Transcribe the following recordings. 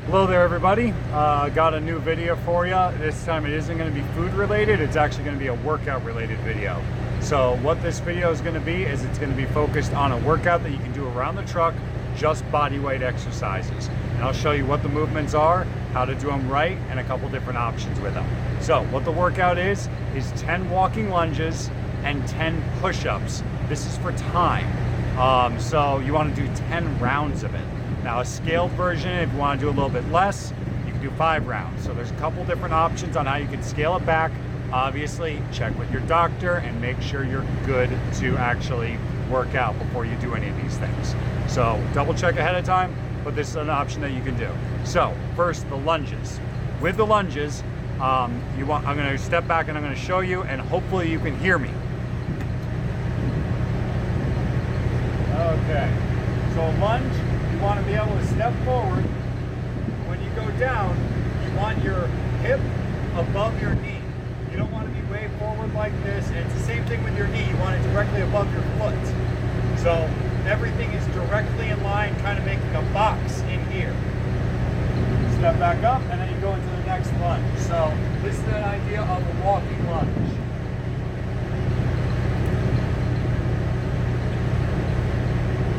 Hello there everybody, got a new video for you. This time it isn't going to be food related, it's actually going to be a workout related video. So what this video is going to be is it's going to be focused on a workout that you can do around the truck, just body weight exercises. And I'll show you what the movements are, how to do them right, and a couple different options with them. So what the workout is 10 walking lunges and 10 push-ups. This is for time. So you want to do 10 rounds of it. Now a scaled version, if you want to do a little bit less, you can do 5 rounds. So there's a couple different options on how you can scale it back. Obviously, check with your doctor and make sure you're good to actually work out before you do any of these things. So double check ahead of time, but this is an option that you can do. So first, the lunges. With the lunges, I'm going to step back and I'm going to show you, and hopefully you can hear me. Okay, so a lunge, you want to be able to step forward. When you go down, you want your hip above your knee. You don't want to be way forward like this. And it's the same thing with your knee. You want it directly above your foot. So everything is directly in line, kind of making a box in here. Step back up, and then you go into the next lunge. So this is an idea of a walking lunge.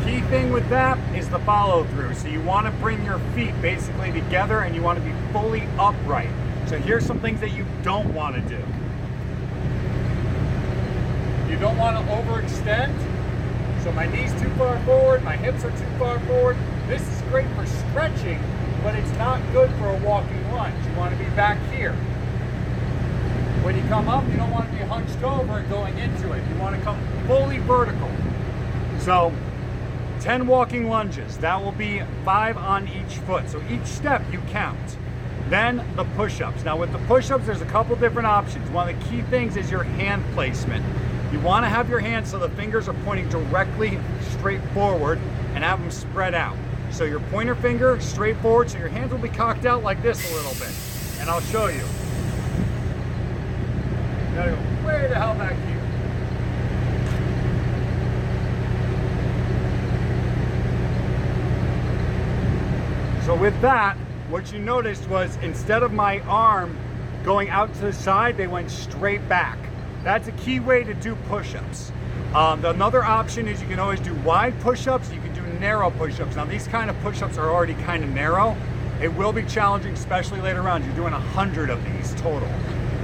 Key thing with that is the follow through. So you want to bring your feet basically together and you want to be fully upright. So here's some things that you don't want to do. You don't want to overextend. So my knee's too far forward, my hips are too far forward. This is great for stretching, but it's not good for a walking lunge. You want to be back here. When you come up, you don't want to be hunched over and going into it. You want to come fully vertical. So 10 walking lunges, that will be 5 on each foot. So each step you count. Then the push-ups. Now with the push-ups, there's a couple different options. One of the key things is your hand placement. You want to have your hands so the fingers are pointing directly straight forward and have them spread out. So your pointer finger straight forward, so your hands will be cocked out like this a little bit. And I'll show you. You gotta go way the hell back here. So with that, what you noticed was instead of my arm going out to the side, they went straight back. That's a key way to do push-ups. Another option is you can always do wide push-ups, you can do narrow push-ups. Now these kind of push-ups are already kind of narrow. It will be challenging, especially later on. You're doing 100 of these total.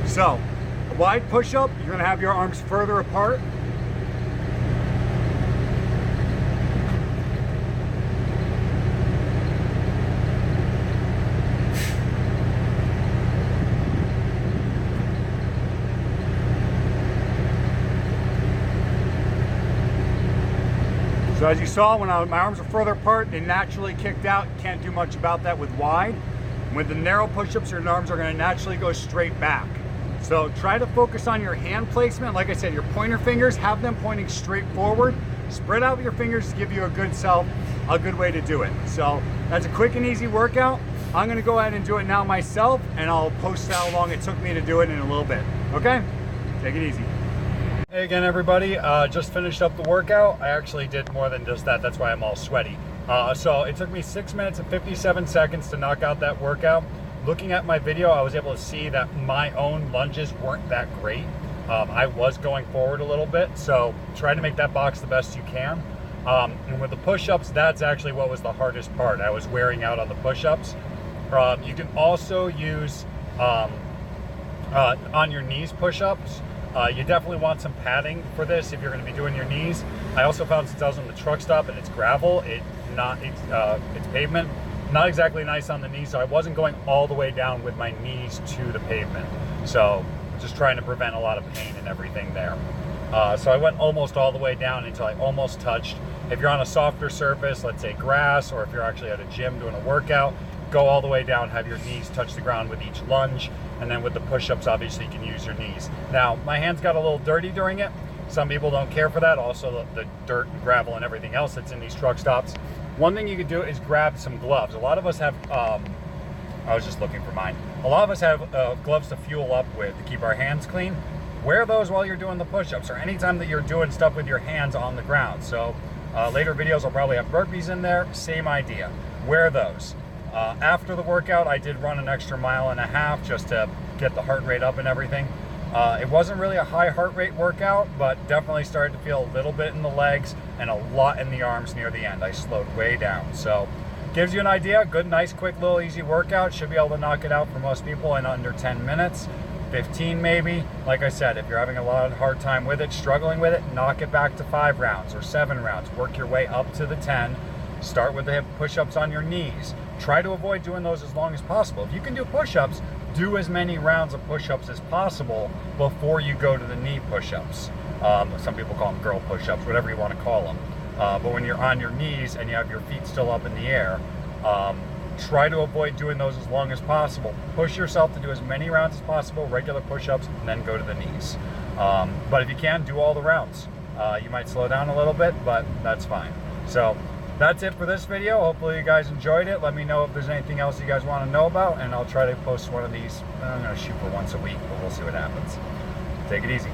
So, a wide push-up, you're gonna have your arms further apart. So as you saw, when my arms are further apart, they naturally kicked out. You can't do much about that with wide. With the narrow push-ups, your arms are going to naturally go straight back. So try to focus on your hand placement. Like I said, your pointer fingers, have them pointing straight forward. Spread out your fingers to give you a good way to do it. So that's a quick and easy workout. I'm going to go ahead and do it now myself, and I'll post how long it took me to do it in a little bit. Okay? Take it easy. Hey again everybody, just finished up the workout. I actually did more than just that, that's why I'm all sweaty. So it took me 6 minutes and 57 seconds to knock out that workout. Looking at my video, I was able to see that my own lunges weren't that great. I was going forward a little bit, so try to make that box the best you can. And with the push-ups, that's actually what was the hardest part. I was wearing out on the push-ups. You can also use on your knees push-ups. You definitely want some padding for this if you're going to be doing your knees. I also found, since I was on the truck stop and it's gravel, it's pavement, not exactly nice on the knees, so I wasn't going all the way down with my knees to the pavement. So just trying to prevent a lot of pain and everything there. So I went almost all the way down until I almost touched. If you're on a softer surface, let's say grass, or if you're actually at a gym doing a workout, go all the way down, have your knees touch the ground with each lunge. And then with the push-ups, obviously you can use your knees. Now, my hands got a little dirty during it. Some people don't care for that. Also, the dirt and gravel and everything else that's in these truck stops. One thing you could do is grab some gloves. A lot of us have, I was just looking for mine. A lot of us have gloves to fuel up with to keep our hands clean. Wear those while you're doing the push-ups, or anytime that you're doing stuff with your hands on the ground. So later videos will probably have burpees in there. Same idea. Wear those. After the workout, I did run an extra 1.5 miles just to get the heart rate up and everything. It wasn't really a high heart rate workout, but definitely started to feel a little bit in the legs and a lot in the arms near the end. I slowed way down. So gives you an idea. Good, nice, quick, little easy workout. Should be able to knock it out for most people in under 10 minutes, 15 maybe. Like I said, if you're having a lot of hard time with it, struggling with it, knock it back to 5 rounds or 7 rounds. Work your way up to the 10. Start with the hip push-ups on your knees. Try to avoid doing those as long as possible. If you can do push-ups, do as many rounds of push-ups as possible before you go to the knee push-ups. Some people call them girl push-ups, whatever you want to call them. But when you're on your knees and you have your feet still up in the air, try to avoid doing those as long as possible. Push yourself to do as many rounds as possible, regular push-ups, and then go to the knees. But if you can, do all the rounds. You might slow down a little bit, but that's fine. So that's it for this video. Hopefully you guys enjoyed it. Let me know if there's anything else you guys want to know about, and I'll try to post one of these. I'm going to shoot for once a week, but we'll see what happens. Take it easy.